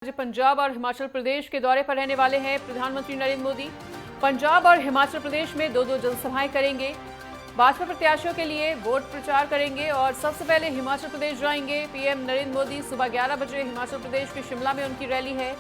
आज पंजाब और हिमाचल प्रदेश के दौरे पर रहने वाले हैं प्रधानमंत्री नरेंद्र मोदी। पंजाब और हिमाचल प्रदेश में दो जनसभाएं करेंगे। भाजपा प्रत्याशियों के लिए वोट प्रचार करेंगे और सबसे पहले हिमाचल प्रदेश जाएंगे पीएम नरेंद्र मोदी। सुबह 11 बजे हिमाचल प्रदेश के शिमला में उनकी रैली है।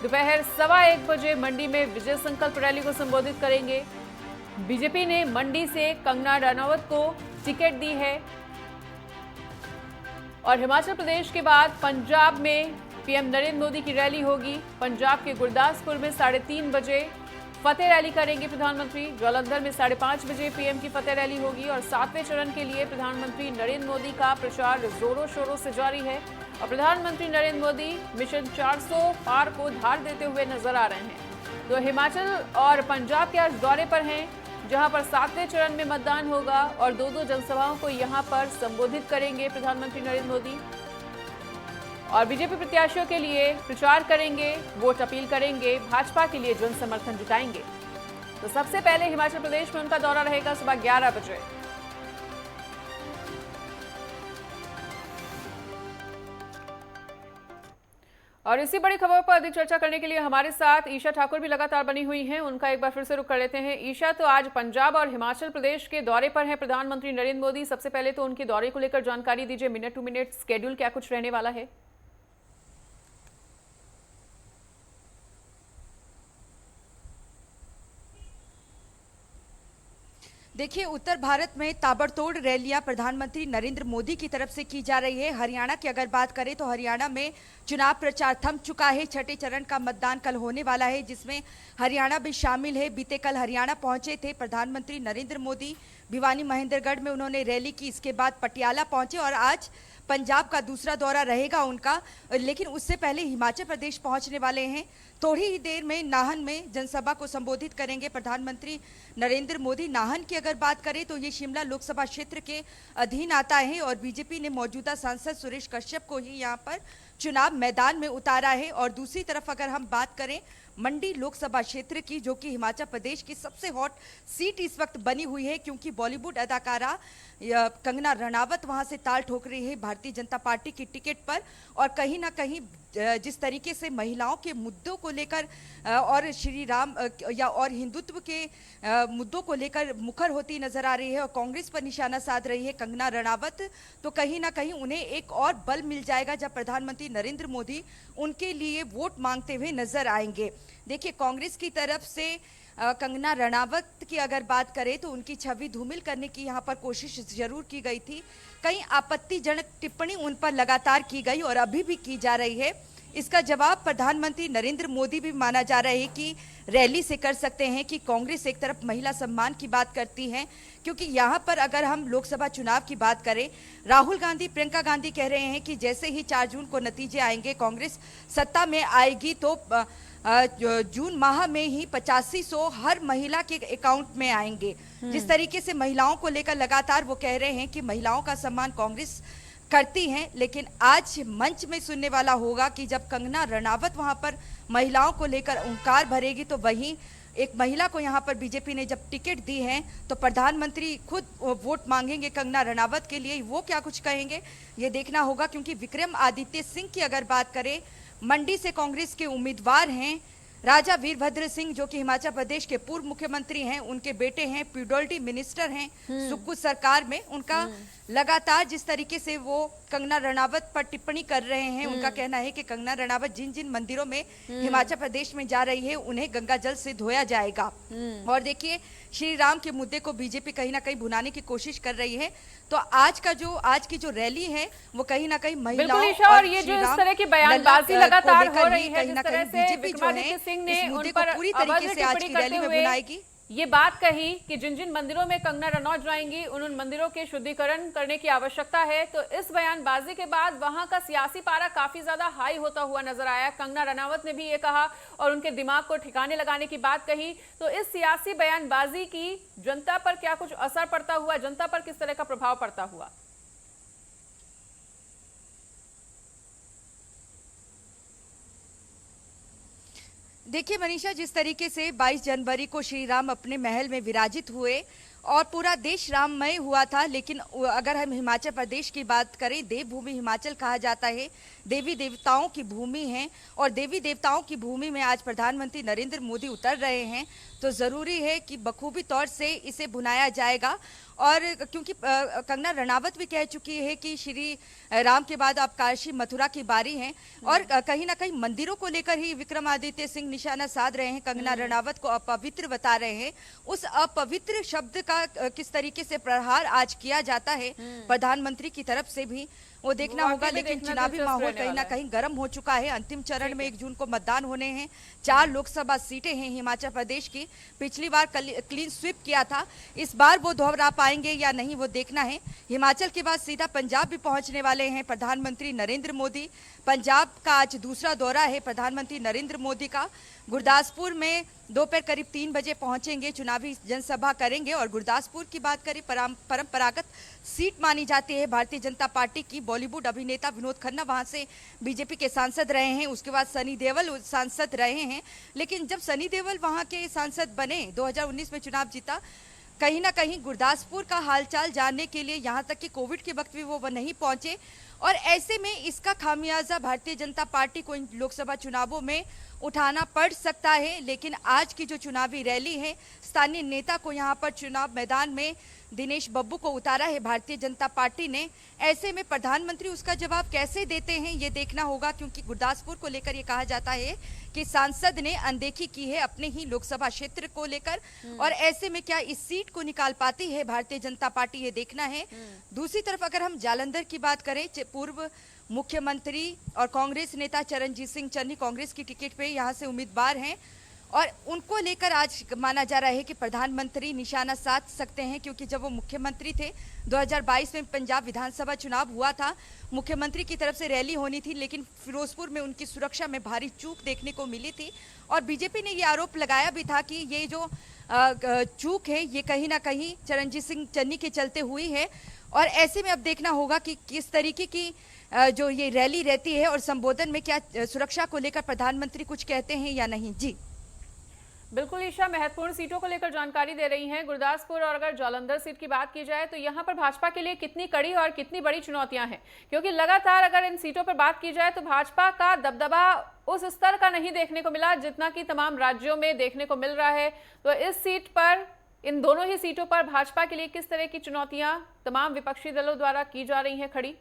दोपहर 1:15 बजे मंडी में विजय संकल्प रैली को संबोधित करेंगे। बीजेपी ने मंडी से कंगना रनौत को टिकट दी है और हिमाचल प्रदेश के बाद पंजाब में पीएम नरेंद्र मोदी की रैली होगी। पंजाब के गुरदासपुर में 3:30 बजे फतेह रैली करेंगे प्रधानमंत्री। जालंधर में 5:30 बजे पीएम की फतेह रैली होगी और 7वें चरण के लिए प्रधानमंत्री नरेंद्र मोदी का प्रचार जोरों शोरों से जारी है और प्रधानमंत्री नरेंद्र मोदी मिशन 400 पार को धार देते हुए नजर आ रहे हैं। तो हिमाचल और पंजाब के आज दौरे पर हैं, जहां पर 7वें चरण में मतदान होगा और दो जनसभाओं को यहां पर संबोधित करेंगे प्रधानमंत्री नरेंद्र मोदी और बीजेपी प्रत्याशियों के लिए प्रचार करेंगे, वोट अपील करेंगे, भाजपा के लिए जन समर्थन जुटाएंगे। तो सबसे पहले हिमाचल प्रदेश में उनका दौरा रहेगा सुबह 11 बजे। और इसी बड़ी खबर पर अधिक चर्चा करने के लिए हमारे साथ ईशा ठाकुर भी लगातार बनी हुई हैं। उनका एक बार फिर से रुख कर लेते हैं। ईशा, तो आज पंजाब और हिमाचल प्रदेश के दौरे पर हैं प्रधानमंत्री नरेंद्र मोदी। सबसे पहले तो उनके दौरे को लेकर जानकारी दीजिए, मिनट टू मिनट स्केड्यूल क्या कुछ रहने वाला है? देखिए, उत्तर भारत में ताबड़तोड़ रैलियां प्रधानमंत्री नरेंद्र मोदी की तरफ से की जा रही है। हरियाणा की अगर बात करें तो हरियाणा में चुनाव प्रचार थम चुका है। छठे चरण का मतदान कल होने वाला है, जिसमें हरियाणा भी शामिल है। बीते कल हरियाणा पहुंचे थे प्रधानमंत्री नरेंद्र मोदी। भिवानी महेंद्रगढ़ में उन्होंने रैली की, इसके बाद पटियाला पहुंचे और आज पंजाब का दूसरा दौरा रहेगा उनका। लेकिन उससे पहले हिमाचल प्रदेश पहुंचने वाले हैं। थोड़ी ही देर में नाहन में जनसभा को संबोधित करेंगे प्रधानमंत्री नरेंद्र मोदी। नाहन की अगर बात करें तो ये शिमला लोकसभा क्षेत्र के अधीन आता है और बीजेपी ने मौजूदा सांसद सुरेश कश्यप को ही यहाँ पर चुनाव मैदान में उतारा है। और दूसरी तरफ अगर हम बात करें मंडी लोकसभा क्षेत्र की, जो कि हिमाचल प्रदेश की सबसे हॉट सीट इस वक्त बनी हुई है, क्योंकि बॉलीवुड अदाकारा कंगना रनावत वहां से ताल ठोक रही है भारतीय जनता पार्टी की टिकट पर। और कहीं ना कहीं जिस तरीके से महिलाओं के मुद्दों को लेकर और श्री राम और हिंदुत्व के मुद्दों को लेकर मुखर होती नजर आ रही है और कांग्रेस पर निशाना साध रही है कंगना रनावत, तो कहीं ना कहीं उन्हें एक और बल मिल जाएगा जब प्रधानमंत्री नरेंद्र मोदी उनके लिए वोट मांगते हुए नजर आएंगे। देखिए, कांग्रेस की तरफ से कंगना रनावत की अगर बात करें तो उनकी छवि धूमिल करने की यहाँ पर कोशिश जरूर की गई थी। कई आपत्तिजनक टिप्पणी उन पर लगातार की गई और अभी भी की जा रही है। इसका जवाब प्रधानमंत्री नरेंद्र मोदी भी माना जा रहा है कि रैली से कर सकते हैं कि कांग्रेस एक तरफ महिला सम्मान की बात करती है, क्योंकि यहाँ पर अगर हम लोकसभा चुनाव की बात करें, राहुल गांधी, प्रियंका गांधी कह रहे हैं कि जैसे ही 4 जून को नतीजे आएंगे, कांग्रेस सत्ता में आएगी तो जून माह में ही 8500 हर महिला के अकाउंट में आएंगे। जिस तरीके से महिलाओं को लेकर लगातार वो कह रहे हैं कि महिलाओं का सम्मान कांग्रेस करती हैं, लेकिन आज मंच में सुनने वाला होगा कि जब कंगना रनावत वहां पर महिलाओं को लेकर ओंकार भरेगी, तो वहीं एक महिला को यहाँ पर बीजेपी ने जब टिकट दी है तो प्रधानमंत्री खुद वोट मांगेंगे कंगना रनावत के लिए। वो क्या कुछ कहेंगे ये देखना होगा, क्योंकि विक्रमादित्य सिंह की अगर बात करें, मंडी से कांग्रेस के उम्मीदवार हैं राजा वीरभद्र सिंह, जो कि हिमाचल प्रदेश के पूर्व मुख्यमंत्री हैं। उनके बेटे हैं, पीडब्ल्यूडी मिनिस्टर हैं सुक्खू सरकार में। उनका लगातार जिस तरीके से वो कंगना रनावत पर टिप्पणी कर रहे हैं, उनका कहना है कि कंगना रनावत जिन जिन मंदिरों में हिमाचल प्रदेश में जा रही है उन्हें गंगा जल से धोया जाएगा। और देखिए, श्री राम के मुद्दे को बीजेपी कहीं ना कहीं भुनाने की कोशिश कर रही है। तो आज की जो रैली है वो कहीं ना कहीं महिलाओं और ये जो इस तरह की बयानबाजी लगातार हो रही है, जिस तरह से विक्रमादित्य सिंह ने उन पर पूरी तरीके से आज की रैली में बुलाएगी। ये बात कही कि जिन जिन मंदिरों में कंगना रनौत जाएंगी उन मंदिरों के शुद्धिकरण करने की आवश्यकता है। तो इस बयानबाजी के बाद वहां का सियासी पारा काफी ज्यादा हाई होता हुआ नजर आया। कंगना रनावत ने भी ये कहा और उनके दिमाग को ठिकाने लगाने की बात कही। तो इस सियासी बयानबाजी की जनता पर क्या कुछ असर पड़ता हुआ, जनता पर किस तरह का प्रभाव पड़ता हुआ? देखिए मनीषा, जिस तरीके से 22 जनवरी को श्री राम अपने महल में विराजित हुए और पूरा देश राममय हुआ था। लेकिन अगर हम हिमाचल प्रदेश की बात करें, देवभूमि हिमाचल कहा जाता है, देवी देवताओं की भूमि है, और देवी देवताओं की भूमि में आज प्रधानमंत्री नरेंद्र मोदी उतर रहे हैं, तो ज़रूरी है कि बखूबी तौर से इसे भुनाया जाएगा। और क्योंकि कंगना रनावत भी कह चुकी है कि श्री राम के बाद अब काशी मथुरा की बारी है, और कहीं ना कहीं मंदिरों को लेकर ही विक्रमादित्य सिंह निशाना साध रहे हैं, कंगना रनावत को अपवित्र बता रहे हैं। उस अपवित्र शब्द का किस तरीके से प्रहार आज किया जाता है प्रधानमंत्री की तरफ से भी वो देखना होगा। लेकिन चुनावी माहौल कहीं ना कहीं गर्म हो चुका है। अंतिम चरण में 1 जून को मतदान होने हैं। 4 लोकसभा सीटें हैं हिमाचल प्रदेश की। पिछली बार क्लीन स्वीप किया था, इस बार वो दोहरा पाएंगे या नहीं वो देखना है। हिमाचल के बाद सीधा पंजाब भी पहुंचने वाले हैं प्रधानमंत्री नरेंद्र मोदी। पंजाब का आज दूसरा दौरा है प्रधानमंत्री नरेंद्र मोदी का। गुरदासपुर में दोपहर करीब 3 बजे पहुंचेंगे, चुनावी जनसभा करेंगे। और गुरदासपुर की बात करें, परंपरागत सीट मानी जाती है भारतीय जनता पार्टी की। बॉलीवुड अभिनेता विनोद खन्ना वहां से बीजेपी के सांसद रहे हैं, उसके बाद सनी देओल सांसद रहे हैं। लेकिन जब सनी देओल वहां के सांसद बने, 2019 में चुनाव जीता, कहीं ना कहीं गुरदासपुर का हालचाल जानने के लिए यहाँ तक कि कोविड के वक्त भी वो नहीं पहुंचे। और ऐसे में इसका खामियाजा भारतीय जनता पार्टी को इन लोकसभा चुनावों में उठाना पड़ सकता है। लेकिन आज की जो चुनावी रैली है, स्थानीय नेता को यहाँ पर चुनाव मैदान में दिनेश बब्बू को उतारा है भारतीय जनता पार्टी ने। ऐसे में प्रधानमंत्री उसका जवाब कैसे देते हैं ये देखना होगा, क्योंकि गुरदासपुर को लेकर ये कहा जाता है कि सांसद ने अनदेखी की है अपने ही लोकसभा क्षेत्र को लेकर। और ऐसे में क्या इस सीट को निकाल पाती है भारतीय जनता पार्टी, ये देखना है। दूसरी तरफ अगर हम जालंधर की बात करें, पूर्व मुख्यमंत्री और कांग्रेस नेता चरणजीत सिंह चन्नी कांग्रेस की टिकट पे यहाँ से उम्मीदवार हैं, और उनको लेकर आज माना जा रहा है कि प्रधानमंत्री निशाना साध सकते हैं। क्योंकि जब वो मुख्यमंत्री थे, 2022 में पंजाब विधानसभा चुनाव हुआ था, मुख्यमंत्री की तरफ से रैली होनी थी, लेकिन फिरोजपुर में उनकी सुरक्षा में भारी चूक देखने को मिली थी। और बीजेपी ने ये आरोप लगाया भी था कि ये जो चूक है ये कहीं ना कहीं चरणजीत सिंह चन्नी के चलते हुई है। और ऐसे में अब देखना होगा कि किस तरीके की जो ये रैली रहती है और संबोधन में क्या सुरक्षा को लेकर प्रधानमंत्री कुछ कहते हैं या नहीं। जी बिल्कुल ईशा, महत्वपूर्ण सीटों को लेकर जानकारी दे रही हैं। गुरदासपुर और अगर जालंधर सीट की बात की जाए तो यहाँ पर भाजपा के लिए कितनी कड़ी और कितनी बड़ी चुनौतियां हैं, क्योंकि लगातार अगर इन सीटों पर बात की जाए तो भाजपा का दबदबा उस स्तर का नहीं देखने को मिला जितना कि तमाम राज्यों में देखने को मिल रहा है। तो इस सीट पर, इन दोनों ही सीटों पर भाजपा के लिए किस तरह की चुनौतियां तमाम विपक्षी दलों द्वारा की जा रही हैं खड़ी?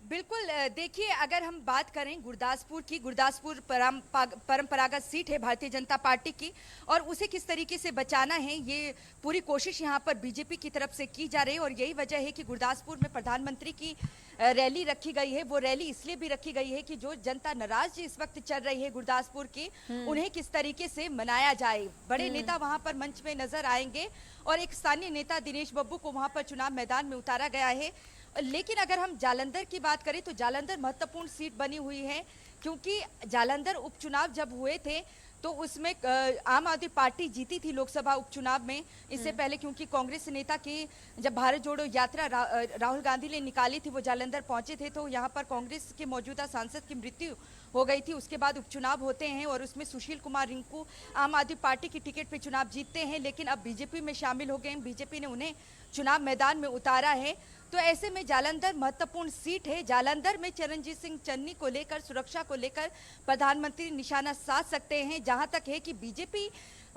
बिल्कुल, देखिए अगर हम बात करें गुरदासपुर की, गुरदासपुर परंपरागत सीट है भारतीय जनता पार्टी की, और उसे किस तरीके से बचाना है ये पूरी कोशिश यहाँ पर बीजेपी की तरफ से की जा रही है। और यही वजह है कि गुरदासपुर में प्रधानमंत्री की रैली रखी गई है। वो रैली इसलिए भी रखी गई है कि जो जनता नाराज इस वक्त चल रही है गुरदासपुर की, उन्हें किस तरीके से मनाया जाए। बड़े नेता वहां पर मंच में नजर आएंगे, और एक स्थानीय नेता दिनेश बब्बू को वहां पर चुनाव मैदान में उतारा गया है। लेकिन अगर हम जालंधर की बात करें तो जालंधर महत्वपूर्ण सीट बनी हुई है, क्योंकि जालंधर उपचुनाव जब हुए थे तो उसमें आम आदमी पार्टी जीती थी लोकसभा उपचुनाव में। इससे पहले क्योंकि कांग्रेस नेता की जब भारत जोड़ो यात्रा राहुल गांधी ने निकाली थी, वो जालंधर पहुंचे थे, तो यहाँ पर कांग्रेस के मौजूदा सांसद की मृत्यु हो गई थी। उसके बाद उपचुनाव होते हैं और उसमें सुशील कुमार रिंकू आम आदमी पार्टी की टिकट पे चुनाव जीतते हैं, लेकिन अब बीजेपी में शामिल हो गए। बीजेपी ने उन्हें चुनाव मैदान में उतारा है। तो ऐसे में जालंधर महत्वपूर्ण सीट है। जालंधर में चरणजीत सिंह चन्नी को लेकर, सुरक्षा को लेकर प्रधानमंत्री निशाना साध सकते हैं। जहां तक है कि बीजेपी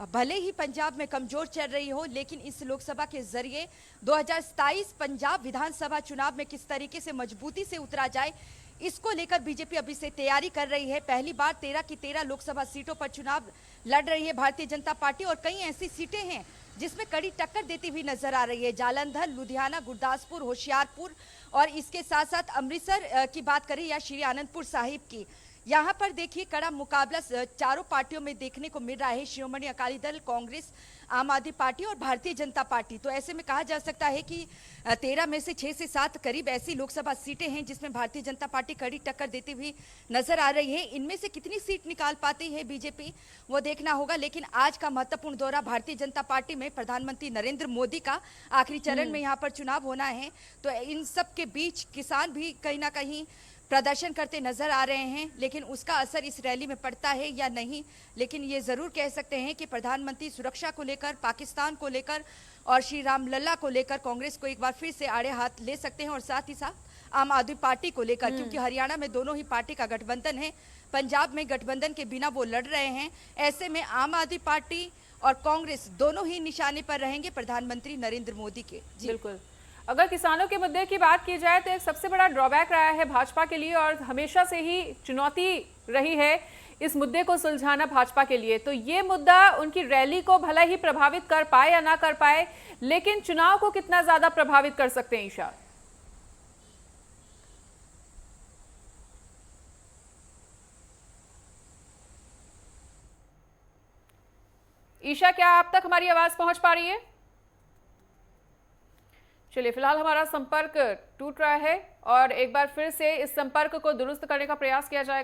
भले ही पंजाब में कमजोर चल रही हो, लेकिन इस लोकसभा के जरिए 2027 पंजाब विधानसभा चुनाव में किस तरीके से मजबूती से उतरा जाए, इसको लेकर बीजेपी अभी से तैयारी कर रही है। पहली बार 13 की 13 लोकसभा सीटों पर चुनाव लड़ रही है भारतीय जनता पार्टी, और कई ऐसी सीटें हैं जिसमें कड़ी टक्कर देती हुई नजर आ रही है। जालंधर, लुधियाना, गुरदासपुर, होशियारपुर, और इसके साथ साथ अमृतसर की बात करें या श्री आनंदपुर साहिब की, यहाँ पर देखिए कड़ा मुकाबला चारों पार्टियों में देखने को मिल रहा है, श्रोमणी अकाली दल, कांग्रेस, आम आदमी पार्टी और भारतीय जनता पार्टी। तो ऐसे में कहा जा सकता है कि 13 में से 6 से 7 करीब ऐसी लोकसभा सीटें हैं जिसमें भारतीय जनता पार्टी कड़ी टक्कर देती हुई नजर आ रही है। इनमें से कितनी सीट निकाल पाती है बीजेपी, वो देखना होगा। लेकिन आज का महत्वपूर्ण दौरा भारतीय जनता पार्टी में प्रधानमंत्री नरेंद्र मोदी का आखिरी चरण में यहाँ पर चुनाव होना है। तो इन सब के बीच किसान भी कहीं ना कहीं प्रदर्शन करते नजर आ रहे हैं, लेकिन उसका असर इस रैली में पड़ता है या नहीं, लेकिन ये जरूर कह सकते हैं कि प्रधानमंत्री सुरक्षा को लेकर, पाकिस्तान को लेकर और श्री राम लल्ला को लेकर कांग्रेस को एक बार फिर से आड़े हाथ ले सकते हैं। और साथ ही साथ आम आदमी पार्टी को लेकर, क्योंकि हरियाणा में दोनों ही पार्टी का गठबंधन है, पंजाब में गठबंधन के बिना वो लड़ रहे हैं। ऐसे में आम आदमी पार्टी और कांग्रेस दोनों ही निशाने पर रहेंगे प्रधानमंत्री नरेंद्र मोदी के। जी बिल्कुल। अगर किसानों के मुद्दे की बात की जाए तो एक सबसे बड़ा ड्रॉबैक रहा है भाजपा के लिए और हमेशा से ही चुनौती रही है इस मुद्दे को सुलझाना भाजपा के लिए। तो ये मुद्दा उनकी रैली को भला ही प्रभावित कर पाए या ना कर पाए, लेकिन चुनाव को कितना ज्यादा प्रभावित कर सकते हैं ईशा? ईशा, क्या आप तक हमारी आवाज पहुंच पा रही है? चलिए, फिलहाल हमारा संपर्क टूट रहा है और एक बार फिर से इस संपर्क को दुरुस्त करने का प्रयास किया जाएगा।